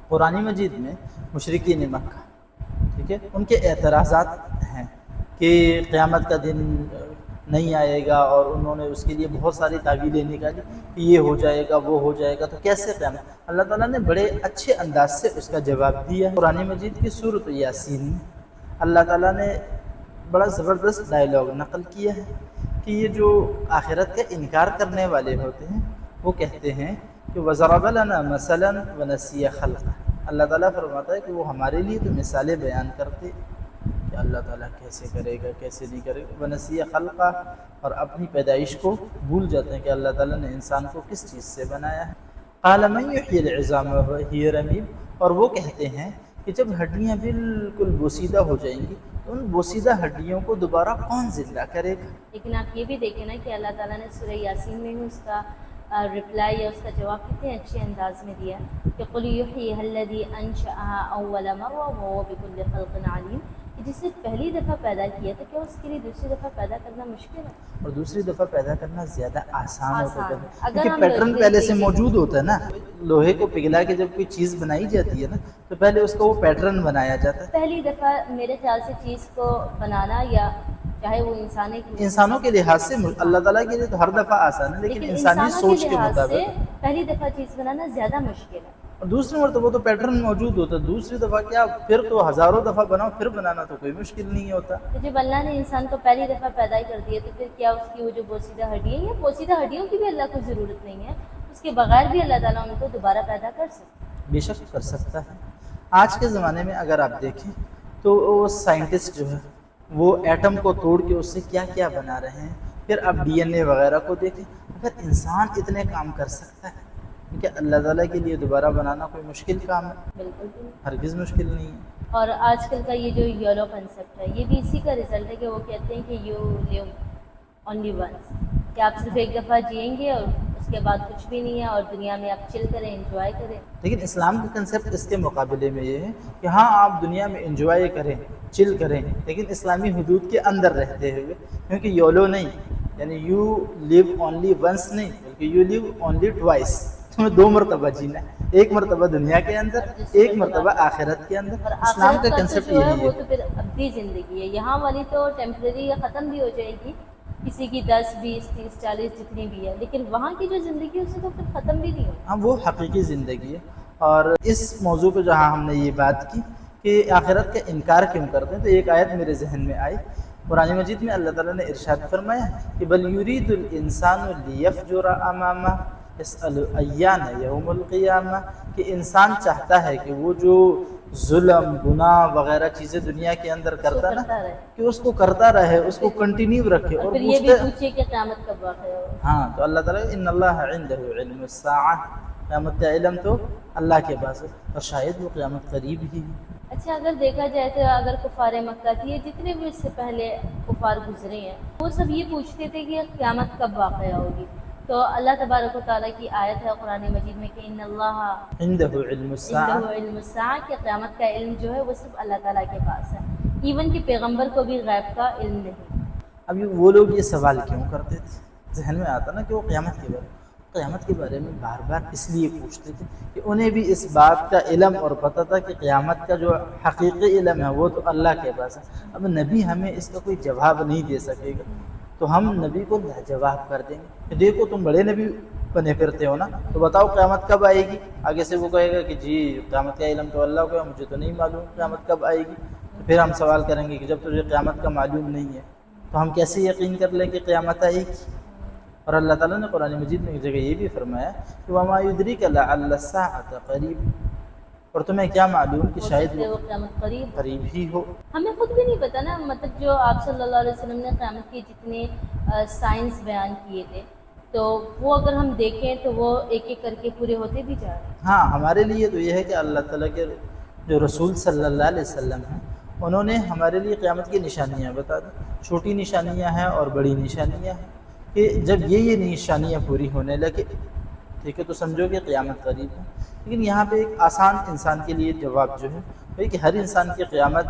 قرآن مجید میں مشرکین مکہ، ٹھیک ہے، ان کے اعتراضات ہیں کہ قیامت کا دن نہیں آئے گا، اور انہوں نے اس کے لیے بہت ساری تعویلیں نکالی کہ یہ ہو جائے گا، وہ ہو جائے گا، تو کیسے قیامت؟ اللہ تعالیٰ نے بڑے اچھے انداز سے اس کا جواب دیا ہے۔ قرآن مجید کی سورۃ یاسین میں اللہ تعالیٰ نے بڑا زبردست ڈائلاگ نقل کیا ہے کہ یہ جو آخرت کا انکار کرنے والے ہوتے ہیں وہ کہتے ہیں کہ وَضَرَبَ لَنَا مَثَلًا وَنَسِيَ خَلْقَهُ۔ اللہ تعالیٰ فرماتا ہے کہ وہ ہمارے لیے تو مثالیں بیان کرتے کہ اللہ تعالیٰ کیسے کرے گا، کیسے نہیں کرے گا، وَنَسِيَ خَلْقَهُ، اور اپنی پیدائش کو بھول جاتے ہیں کہ اللہ تعالیٰ نے انسان کو کس چیز سے بنایا ہے۔ قَالَ مَن يُحْيِي الْعِظَامَ وَهِيَ رَمِيمٌ، اور وہ کہتے ہیں کہ جب ہڈیاں بالکل بوسیدہ ہو جائیں گی تو ان بوسیدہ ہڈیوں کو دوبارہ کون زندہ کرے گا؟ لیکن آپ یہ بھی دیکھیں نا کہ اللہ تعالیٰ نے سورہ یاسین میں ہی اس کا رپلائی یا اس کا جواب کتنے اچھے انداز میں دیا کہ قُلْ يُحْيِيهَا الَّذِي أَنشَأَهَا أَوَّلَ مَرَّةٍ وَهُوَ بِكُلِّ خَلْقٍ عَلِيمٌ، کہ جس نے پہلی دفعہ پیدا کیا تو کیا اس کے لیے دوسری دفعہ پیدا کرنا مشکل ہے؟ اور دوسری دفعہ پیدا کرنا زیادہ آسان ہوتا ہے اگر کیونکہ ہم پیٹرن پہلے سے موجود ہوتا ہے نا۔ لوہے کو پگھلا کے جب کوئی چیز بنائی جاتی ہے نا تو پہلے اس کا وہ پیٹرن بنایا جاتا ہے۔ پہلی دفعہ میرے خیال سے چیز کو بنانا، یا چاہے وہ انسانوں کے لحاظ سے اللہ تعالیٰ کے لیے تو ہر دفعہ آسان ہے، لیکن انسانی سوچ کے لحاظ سے مطابق پہلی دفعہ چیز بنانا زیادہ مشکل ہے۔ اور دوسری مرتبہ تو پیٹرن موجود ہوتا ہے، دوسری دفعہ کیا، پھر تو ہزاروں دفعہ بناؤ پھر بنانا تو کوئی مشکل نہیں ہوتا۔ تو جب اللہ نے انسان کو پہلی دفعہ پیدا کر دیا تو پھر کیا اس کی وہ جو بوسیدہ ہڈی ہے، یا بوسیدہ ہڈیوں کی بھی اللہ کو ضرورت نہیں ہے، اس کے بغیر بھی اللہ تعالیٰ ان کو دوبارہ پیدا کر سکتا ہے؟ بے شک کر سکتا ہے۔ آج کے زمانے میں اگر آپ دیکھیں تو وہ سائنٹسٹ جو ہے وہ ایٹم کو توڑ کے اس سے کیا کیا بنا رہے ہیں، پھر آپ ڈی این اے وغیرہ کو دیکھیں، اگر انسان اتنے کام کر سکتا ہے کہ اللہ تعالیٰ کے لیے دوبارہ بنانا کوئی مشکل کام ہے؟ بالکل بھی نہیں۔ ہرگز مشکل نہیں ہے۔ اور آج کل کا یہ جو یولو کنسیپٹ ہے، یہ بھی اسی کا رزلٹ ہے کہ وہ کہتے ہیں کہ یو لیو اونلی ونس، کہ آپ صرف ایک دفعہ جئیں گے اور اس کے بعد کچھ بھی نہیں ہے، اور دنیا میں آپ چل کریں، انجوائے کریں۔ لیکن اسلام کا کنسیپٹ اس کے مقابلے میں یہ ہے کہ ہاں آپ دنیا میں انجوائے کریں، چل کریں، لیکن اسلامی حدود کے اندر رہتے ہوئے، کیونکہ یولو نہیں، یعنی یو لیو اونلی ونس نہیں، بلکہ یو لیو اونلی ٹوائس، تمہیں دو مرتبہ جینا ہے، ایک مرتبہ دنیا کے اندر، ایک مرتبہ آخرت کے اندر۔ اور اسلام کا آخرت کنسیپٹ جو ہے یہی وہ ہے۔ تو پھر ابدی زندگی ہے، یہاں والی تو ٹیمپرری یا ختم بھی ہو جائے گی، کسی کی 10 20 30 40 جتنی بھی ہے، لیکن وہاں کی جو زندگی ہے اسے تو پھر ختم بھی نہیں ہوگی۔ ہاں وہ حقیقی زندگی ہے۔ اور اس موضوع پہ جہاں ہم نے یہ بات کی کہ آخرت کا انکار کیوں کرتے ہیں، تو ایک آیت میرے ذہن میں آئی، قرآن مجید میں اللہ تعالیٰ نے ارشاد فرمایا کہ بل یرید الانسان لیفجر امامہ یسأل ایان یوم القیامہ، کہ انسان چاہتا ہے کہ وہ جو ظلم، گناہ وغیرہ چیزیں دنیا کے اندر کرتا نا، کہ اس کو کرتا رہے، اس کو کنٹینیو رکھے، اور پھر یہ بھی پوچھے کہ قیامت کب واقع ہوگا۔ ہاں تو اللہ تعالیٰ ان اللہ عنده علم الساعہ، قیامت کا علم تو اللہ کے پاس ہے، اور شاید وہ قیامت قریب ہی ہے۔ اچھا، اگر دیکھا جائے تو اگر کفار مکہ تھی، یہ جتنے بھی اس سے پہلے کفار گزرے ہیں، وہ سب یہ پوچھتے تھے کہ قیامت کب واقع ہوگی، تو اللہ تبارک و تعالیٰ کی آیت ہے قرآن مجید میں کہ ان اللہ عنده علم الساعہ، عنده علم الساعہ، کہ قیامت کا علم جو ہے وہ صرف اللہ تعالیٰ کے پاس ہے، ایون کہ پیغمبر کو بھی غیب کا علم نہیں۔ اب وہ لوگ یہ سوال کیوں کرتے تھے؟ ذہن میں آتا نا کہ وہ قیامت کے بارے میں بار بار اس لیے پوچھتے تھے کہ انہیں بھی اس بات کا علم اور پتہ تھا کہ قیامت کا جو حقیقی علم ہے وہ تو اللہ کے پاس ہے۔ اب نبی ہمیں اس کا کوئی جواب نہیں دے سکے گا، تو ہم نبی کو جواب کر دیں گے کہ دیکھو تم بڑے نبی بنے پھرتے ہو نا، تو بتاؤ قیامت کب آئے گی؟ آگے سے وہ کہے گا کہ جی قیامت کا علم تو اللہ کو ہے، مجھے تو نہیں معلوم قیامت کب آئے گی۔ تو پھر ہم سوال کریں گے کہ جب تجھے قیامت کا معلوم نہیں ہے تو ہم کیسے یقین کر لیں کہ قیامت آئے گی؟ اور اللہ تعالیٰ نے قرآن مجید میں ایک جگہ یہ بھی فرمایا کہ وَمَا يُدْرِكَ لَعَلَّ السَّاعَةَ قَرِيبٌ، اور تمہیں کیا معلوم کہ شاید وہ قیامت قریب ہی ہو۔ ہمیں خود بھی نہیں پتا نا، مطلب جو آپ صلی اللہ علیہ وسلم نے قیامت کے جتنے سائنس بیان کیے تھے، تو وہ اگر ہم دیکھیں تو وہ ایک ایک کر کے پورے ہوتے بھی جا رہے ہیں۔ ہاں ہمارے لیے تو یہ ہے کہ اللہ تعالیٰ کے جو رسول صلی اللہ علیہ وسلم ہیں انہوں نے ہمارے لیے قیامت کی نشانیاں بتا دی، چھوٹی نشانیاں ہیں اور بڑی نشانیاں ہیں، کہ جب یہ نشانیاں پوری ہونے لگے ٹھیک ہے تو سمجھو کہ قیامت قریب ہے۔ لیکن یہاں پہ ایک آسان انسان کے لیے جواب جو ہے وہ کہ ہر انسان کی قیامت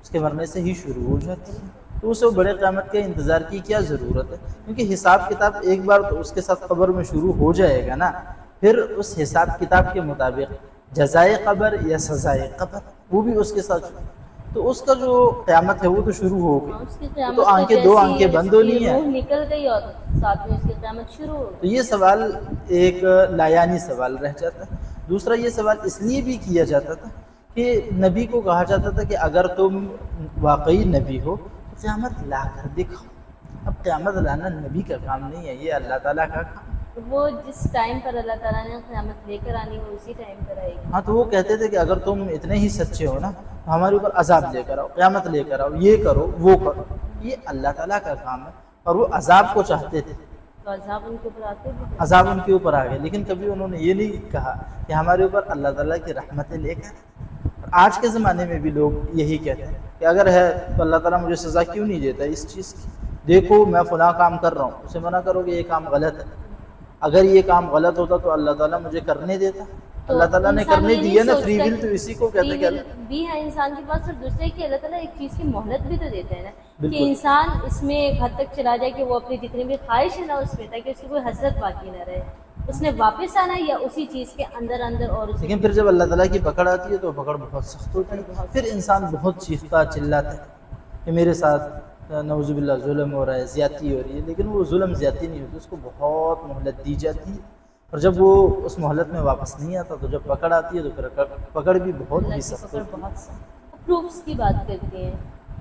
اس کے مرنے سے ہی شروع ہو جاتی ہے، تو اسے بڑے قیامت کے انتظار کی کیا ضرورت ہے؟ کیونکہ حساب کتاب ایک بار تو اس کے ساتھ قبر میں شروع ہو جائے گا نا، پھر اس حساب کتاب کے مطابق جزائے قبر یا سزائے قبر، وہ بھی اس کے ساتھ شروع۔ تو اس کا جو قیامت ہے وہ تو شروع ہو گئی، اس کی وہ قیامت تو تو آنکھیں دو جیسی آنکھیں بند ہونی روح ہیں۔ نکل گئی اور ساتھ میں اس کی قیامت شروع ہو تو گئی۔ یہ سوال ایک لایانی سوال رہ جاتا ہے۔ دوسرا یہ سوال اس لیے بھی کیا جاتا تھا کہ نبی کو کہا جاتا تھا کہ اگر تم واقعی نبی ہو تو قیامت لا کر دکھاؤ۔ اب قیامت لانا نبی کا کام نہیں ہے، یہ اللہ تعالیٰ کا کام۔ تو وہ جس ٹائم پر اللہ تعالیٰ نے قیامت لے کر آنی ہو اسی ٹائم پر آئے گی۔ ہاں تو وہ کہتے تھے کہ اگر تم اتنے ہی سچے ہو نا تو ہمارے اوپر عذاب لے کر آؤ، قیامت لے کر آؤ، یہ کرو وہ کرو۔ یہ اللہ تعالیٰ کا کام ہے، اور وہ عذاب کو چاہتے تھے، تو عذاب ان کے اوپر آتے بھی تھے۔ عذاب ان کے اوپر آ گئے، لیکن کبھی انہوں نے یہ نہیں کہا کہ ہمارے اوپر اللہ تعالیٰ کی رحمتیں لے کر۔ اور آج کے زمانے میں بھی لوگ یہی کہتے ہیں کہ اگر ہے تو اللہ تعالیٰ مجھے سزا کیوں نہیں دیتا اس چیز کی؟ دیکھو میں فلاں کام کر رہا ہوں، اسے منع کرو کہ یہ کام غلط ہے۔ اگر یہ کام غلط ہوتا تو اللہ تعالیٰ مجھے کرنے دیتا۔ تو اللہ تعالیٰ نے انسان کرنے یہ نہیں دیا نا، سوچتا فری ول کہ تو اسی کو کہتے free ہیں will کہ بھی ہے انسان کے پاس، اور دوسرے کہ اللہ تعالیٰ ایک چیز کی مہلت بھی تو دیتا ہے نا، کہ بالکل۔ انسان اس میں ایک حد تک چلا جائے کہ وہ اپنی جتنی بھی خواہش ہے نا اس میں، تاکہ اس کی کوئی حسرت باقی نہ رہے، اس نے واپس آنا یا اسی چیز کے اندر اندر اور اسی لیکن پھر جب اللہ تعالیٰ کی پکڑ آتی ہے تو پکڑ بہت سخت ہوتی ہے، پھر انسان بہت چیختا چلاتا ہے کہ میرے ساتھ نعوذ باللہ ظلم ہو رہا ہے، زیادتی ہو رہی ہے۔ لیکن وہ ظلم زیادتی نہیں ہوتی، اس کو بہت مہلت دی جاتی ہے، اور جب وہ اس مہلت میں واپس نہیں آتا تو جب پکڑ آتی ہے تو پھر پکڑ بھی بہت اللہ ہی کی سخت پکڑ ہوتی ہے۔ بہت سخت۔ پروفس کی بات کرتے ہیں،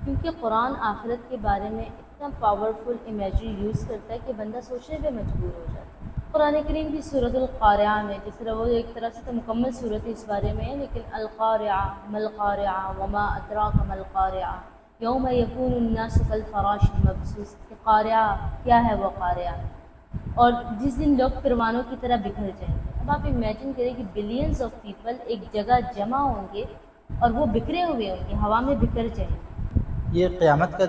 کیونکہ قرآن آخرت کے بارے میں اتنا پاورفل امیجری یوز کرتا ہے کہ بندہ سوچنے پہ مجبور ہو جاتا ہے۔ قرآن کریم کی سورۃ القارعہ میں، جس طرح وہ ایک طرح سے تو مکمل صورت اس بارے میں ہے، لیکن القارعہ ما القارعہ وما ادراک ما القارعہ یوم یکون الناس کالفراش المبثوث، کہ قارعہ کیا ہے، وہ قارعہ، اور جس دن لوگ پروانوں کی طرح بکھر جائیں گے۔ اب آپ امیجن کریں کہ بلینز آف پیپل ایک جگہ جمع ہوں گے اور وہ بکھرے ہوئے ہوں گے، ہوا میں بکھر جائیں گے۔ یہ قیامت کا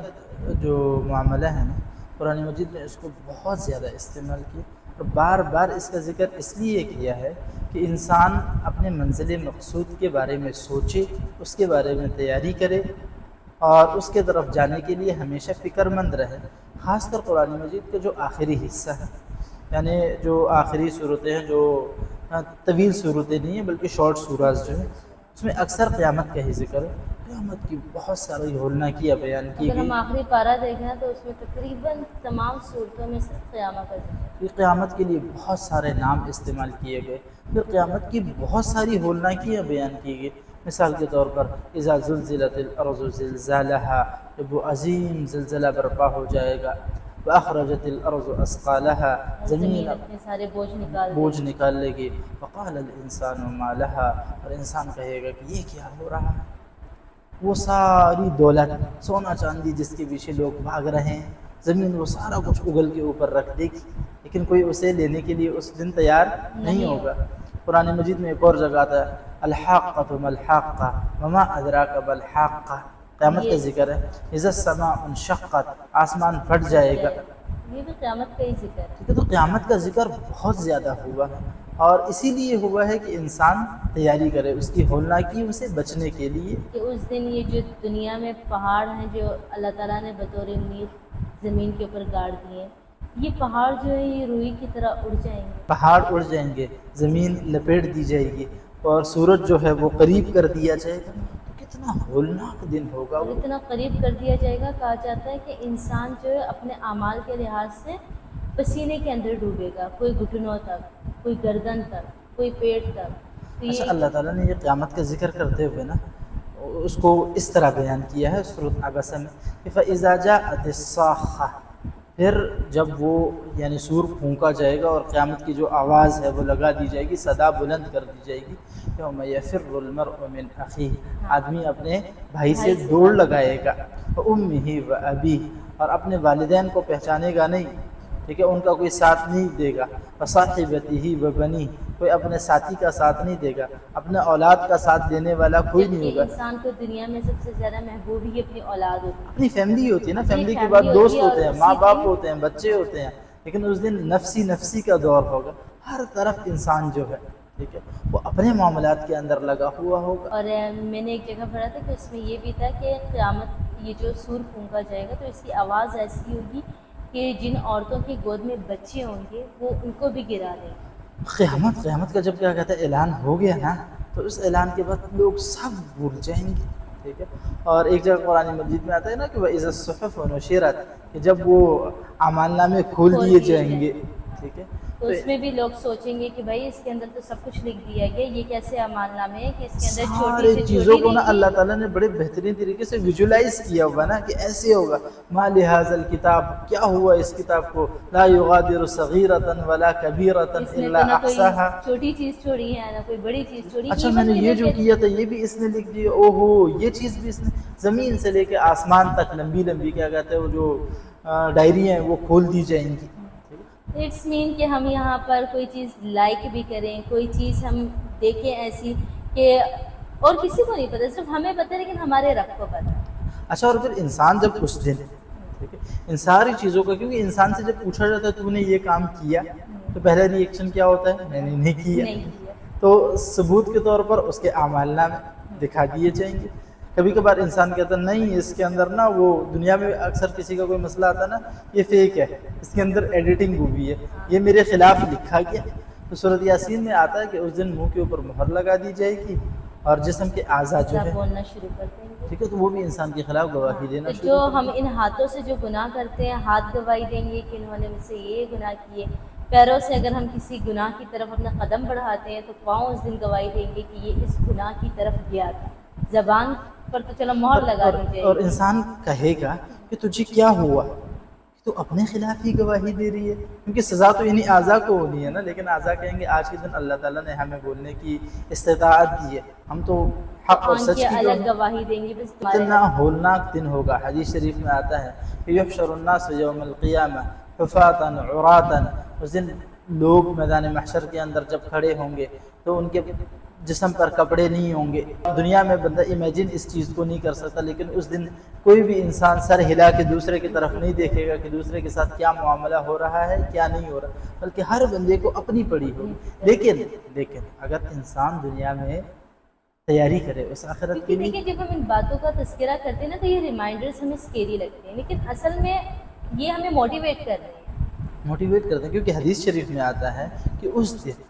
جو معاملہ ہے نا، قرآن مجید نے اس کو بہت زیادہ استعمال کیا، اور بار بار اس کا ذکر اس لیے کیا ہے کہ انسان اپنے منزل مقصود کے بارے میں سوچے، اس کے بارے میں تیاری کرے، اور اس کے طرف جانے کے لیے ہمیشہ فکر مند رہے۔ خاص کر قرآن مجید کا جو آخری حصہ ہے، یعنی جو آخری صورتیں ہیں، جو طویل صورتیں نہیں ہیں بلکہ شارٹ سوراز جو ہیں، اس میں اکثر قیامت کا ہی ذکر ہے۔ قیامت کی بہت ساری ہولناکیاں بیان کی اگر گئی۔ ہم آخری پارہ دیکھیں تو اس میں تقریباً تمام صورتوں میں صرف قیامت کا ذکر ہے۔ پھر قیامت کے لیے بہت سارے نام استعمال کیے گئے، پھر قیامت کی بہت ساری ہولناکیاں بیان کی گئی۔ مثال کے طور پر اذا زلزلت الارض زلزالها، جب وہ عظیم زلزلہ برپا ہو جائے گا، واخرجت الارض اثقالها، زمین اپنے سارے بوجھ نکال لے گی، وقال الانسان ما لها، اور انسان کہے گا کہ یہ کیا ہو رہا ہے۔ وہ ساری دولت، سونا چاندی جس کے پیچھے لوگ بھاگ رہے ہیں، زمین وہ سارا کچھ اگل کے اوپر رکھ دے گی، لیکن کوئی اسے لینے کے لیے اس دن تیار نہیں ہوگا۔ قرآن مجید میں ایک اور جگہ آتا ہے الحاقۃ ما الحاقۃ وما ادراک ما الحاقۃ، قیامت کا ذکر ہے۔ اذا السماء انشقت، آسمان پھٹ جائے گا۔ یہ بھی قیامت کا ہی ذکر ہے۔ ٹھیک ہے، تو قیامت کا ذکر بہت زیادہ ہوا ہے، اور اسی لیے ہوا ہے کہ انسان تیاری کرے اس کی ہولناکیوں سے بچنے کے لیے۔ کہ اس دن یہ جو دنیا میں پہاڑ ہیں جو اللہ تعالیٰ نے بطور میخ زمین کے اوپر گاڑ دیے ہیں، یہ پہاڑ جو ہے یہ روئی کی طرح اڑ جائیں گے، پہاڑ اڑ جائیں گے، زمین لپیٹ دی جائے گی، اور سورج جو ہے وہ قریب کر دیا جائے گا۔ تو کتنا ہولناک دن ہوگا اور وہ۔ اتنا قریب کر دیا جائے گا، کہا جاتا ہے کہ انسان جو ہے اپنے اعمال کے لحاظ سے پسینے کے اندر ڈوبے گا، کوئی گھٹنوں تک، کوئی گردن تک، کوئی پیٹ تک۔ تو اچھا، یہ اللہ تعالیٰ نے یہ قیامت کا ذکر کرتے ہوئے نا اس کو اس طرح بیان کیا ہے سورۃ عبسہ میں کہ فَإِذَا جَاءَتِ الصَّاخَّةُ، پھر جب وہ یعنی سور پھونکا جائے گا اور قیامت کی جو آواز ہے وہ لگا دی جائے گی، صدا بلند کر دی جائے گی، یوم یفر المرء من اخیہ، آدمی اپنے بھائی سے دوڑ لگائے گا، وامہ وابیہ، اور اپنے والدین کو پہچانے گا نہیں، ٹھیک ہے، ان کا کوئی ساتھ نہیں دے گا، وصاحبتہ وبنیہ، کوئی اپنے ساتھی کا ساتھ نہیں دے گا، اپنے اولاد کا ساتھ دینے والا کوئی نہیں جبکہ ہوگا۔ انسان کو دنیا میں سب سے زیادہ محبوب ہی اپنی اولاد ہوتی ہے، اپنی فیملی ہوتی ہے نا، اپنی فیملی کے family بعد ہوتی دوست ہے، ہوتے ہیں، اور ماں اسی باپ کی ہوتے ہیں، بچے ہوتے ہیں، لیکن اس دن نفسی نفسی کا دور ہوگا، ہر طرف انسان جو ہے ٹھیک ہے وہ اپنے معاملات کے اندر لگا ہوا ہوگا۔ اور میں نے ایک جگہ پڑھا تھا کہ اس میں یہ بھی تھا کہ قیامت یہ جو سور پھونکا جائے گا تو اس کی آواز ایسی ہوگی کہ جن عورتوں کی گود میں بچے ہوں گے وہ ان کو بھی گرا دیں گے۔ قیامت کا جب کیا کہتا ہے اعلان ہو گیا نا، تو اس اعلان کے بعد لوگ سب بھول جائیں گے، ٹھیک ہے. اور ایک جگہ قرآن مجید میں آتا ہے نا کہ وَإِذَا الصُّحُفُ نُشِرَتْ، کہ جب وہ اعمال نامے کھول دیے جائیں گے، ٹھیک ہے. تو اس میں بھی لوگ سوچیں گے کہ بھائی اس کے اندر تو سب کچھ لکھ دیا گیا، یہ کیسے اعمال نامے ہے کہ اس کے اندر چھوٹی سارے سے چیزوں چھوٹی کو نا لکھی. اللہ تعالیٰ نے بڑے بہترین طریقے سے ویژولائز کیا ہوا نا کہ ایسے ہوگا. ما لہذا الکتاب، کیا ہوا اس کتاب کو، لا یغادر صغیرۃ ولا کبیرۃ اس نے الا تو نہ کوئی احصاها. چھوٹی چیز چھوڑی ہے نہ کوئی بڑی چیز چھوڑی. اچھا میں نے یہ جو کیا تھا یہ بھی اس نے لکھ دیا. او ہو، یہ چیز بھی اس نے، زمین سے لے کے آسمان تک لمبی لمبی کیا کہتے ہیں وہ جو ڈائری ہیں وہ کھول دی جائیں گی. اٹس مین کہ ہم یہاں پر کوئی چیز لائک بھی کریں، کوئی چیز ہم دیکھیں ایسی کہ اور کسی کو نہیں پتہ، صرف ہمیں پتہ ہے لیکن ہمارے رب کو پتہ ہے. اچھا اور پھر انسان جب اس دن، ٹھیک ہے، ان ساری چیزوں کا، کیونکہ انسان سے جب پوچھا جاتا ہے تو نے یہ کام کیا تو پہلا ری ایکشن کیا ہوتا ہے، میں نے نہیں کیا. تو ثبوت کے طور پر اس کے اعمال نامے دکھا دیے جائیں گے. کبھی کبھار انسان کہتا ہے نہیں اس کے اندر نا وہ دنیا میں اکثر کسی کا کوئی مسئلہ آتا ہے نا، یہ فیک ہے، اس کے اندر ایڈیٹنگ ہوئی ہے، یہ میرے خلاف لکھا گیا. تو سورۃ یاسین میں آتا ہے کہ اس دن منہ کے اوپر مہر لگا دی جائے گی اور جسم کے اعضاء جو ہے، بولنا شروع کر دیں گے. ٹھیک ہے، تو وہ بھی انسان کے خلاف گواہی دینا تو شروع جو کر ہم دیں گے. ان ہاتھوں سے جو گناہ کرتے ہیں، ہاتھ گواہی دیں گے کہ انہوں نے مجھ سے یہ گناہ کیے. پیروں سے اگر ہم کسی گناہ کی طرف اپنا قدم بڑھاتے ہیں تو پاؤں اس دن گواہی دیں گے کہ یہ اس گناہ کی طرف گیا تھا. زبان پر تو چلو مہر لگا دی جائے اور گی. انسان کہے گا کہ تجھے کیا ہوا، تو اپنے خلاف ہی گواہی دے رہی ہے، کیونکہ سزا تو انہی اعضاء کو ہونی ہے نا. لیکن اعضاء کہیں گے آج کے دن اللہ تعالیٰ نے ہمیں بولنے کی استطاعت دی ہے، ہم تو حق اور سچ کی الگ گواہی دیں گے. بس اتنا ہولناک دن ہوگا. حدیث شریف میں آتا ہے کہ یحشر الناس یوم القیامہ حفاۃ عراۃ. اس دن لوگ میدان محشر کے اندر جب کھڑے ہوں گے تو ان کے جسم پر کپڑے نہیں ہوں گے. دنیا میں بندہ امیجن اس چیز کو نہیں کر سکتا، لیکن اس دن کوئی بھی انسان سر ہلا کے دوسرے کی طرف نہیں دیکھے گا کہ دوسرے کے ساتھ کیا معاملہ ہو رہا ہے کیا نہیں ہو رہا، بلکہ ہر بندے کو اپنی پڑی ہوگی. لیکن اگر انسان دنیا میں تیاری کرے اس آخرت کے لیے. دیکھیے جب ہم ان باتوں کا تذکرہ کرتے ہیں نا تو یہ ریمائنڈرز ہمیں اسکیری لگتے ہیں، لیکن اصل میں یہ ہمیں موٹیویٹ کر رہے ہیں. موٹیویٹ کرتے ہیں کیونکہ حدیث شریف میں آتا ہے کہ اس دن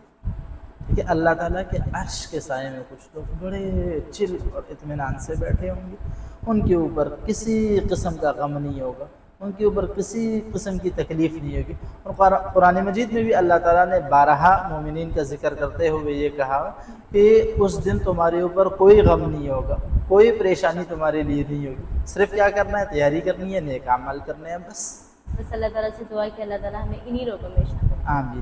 کہ اللہ تعالیٰ کے عرش کے سائے میں کچھ لوگ بڑے چل اور اطمینان سے بیٹھے ہوں گے. ان کے اوپر کسی قسم کا غم نہیں ہوگا، ان کے اوپر کسی قسم کی تکلیف نہیں ہوگی. اور قرآن مجید میں بھی اللہ تعالیٰ نے بارہا مومنین کا ذکر کرتے ہوئے یہ کہا کہ اس دن تمہارے اوپر کوئی غم نہیں ہوگا، کوئی پریشانی تمہارے لیے نہیں ہوگی. صرف کیا کرنا ہے، تیاری کرنی ہے، نیک اعمال کرنے ہیں، بس. اللہ تعالیٰ سے دعا ہے کہ اللہ تعالیٰ ہمیں انہی لوگوں میں شامل. آمین.